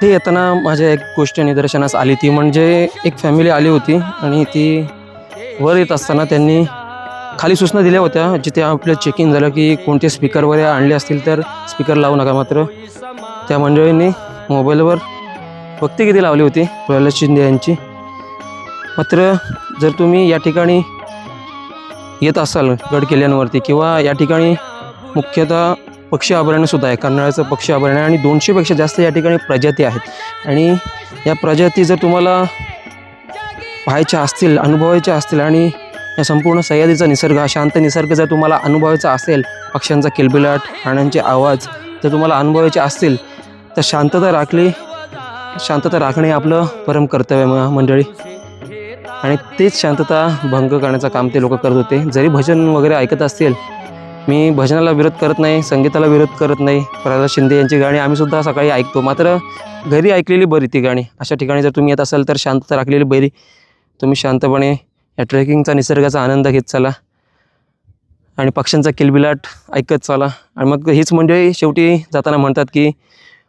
ते येताना माझ्या एक गोष्ट निदर्शनास आली, ती म्हणजे एक फॅमिली आली होती आणि ती वर येत असताना त्यांनी खाली सूचना दिल्या होत्या, जिथे आपलं चेकिंग झालं की कोणते स्पीकर वगैरे आणले असतील तर स्पीकर लावू नका. मात्र त्या मंडळींनी मोबाईलवर भक्तिगीते लावली होती प्रल्हाद शिंदे यांची. मात्र जर तुम्ही या ठिकाणी येत असाल गड किल्ल्यांवरती किंवा या ठिकाणी मुख्यतः पक्षी अभयारण्यसुद्धा आहे, कर्नाळ्याचं पक्षी अभयारण्य आणि 200पेक्षा जास्त या ठिकाणी प्रजाती आहेत. आणि या प्रजाती जर तुम्हाला पाहायच्या असतील, अनुभवायच्या असतील आणि या संपूर्ण सह्याद्रीचा निसर्ग, हा शांत निसर्ग जर तुम्हाला अनुभवायचा असेल, पक्ष्यांचा किलबिलाट, प्राण्यांचे आवाज जर तुम्हाला अनुभवायचे असतील, तर शांतता राखणे आपलं परम कर्तव्य मंडळी. आणि तेच शांतता भंग करण्याचं काम ते लोक करत होते. जरी भजन वगैरे ऐकत असतील, मी भजनाला विरोध करत नाही, संगीताला विरोध करत नाही. प्रल्हाद शिंदे यांची गाणी आम्हीसुद्धा सकाळी ऐकतो, मात्र घरी ऐकलेली बरी ती गाणी. अशा ठिकाणी जर तुम्ही येत असाल तर शांतता राखलेली बरी. तुम्ही शांतपणे या ट्रेकिंगचा, निसर्गाचा आनंद घेत चाला आणि पक्ष्यांचा किलबिलाट ऐकत चाला. आणि मग हीच मंडळी शेवटी जाताना म्हणतात की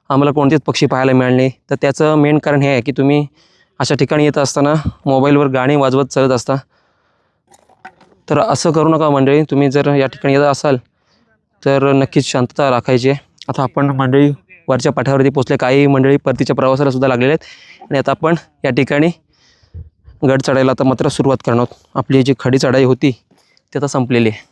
आम्हाला कोणतेच पक्षी पाहायला मिळाले. तर त्याचं मेन कारण हे आहे की तुम्ही अशा ठिकाणी येत असताना मोबाईलवर गाणी वाजवत चालत असता. तर असं करू नका मंडळी. तुम्ही जर या ठिकाणी येत असाल तर नक्कीच शांतता राखायची आहे. आता आपण मंडळी वरच्या पाठ्यावरती पोचले, काही मंडळी परतीच्या प्रवासाला सुद्धा लागलेले आहेत. आणि आता आपण या ठिकाणी गड चढायला आता मात्र सुरुवात करणार आहोत. आपली जी खडी चढाई होती ती आता संपलेली आहे.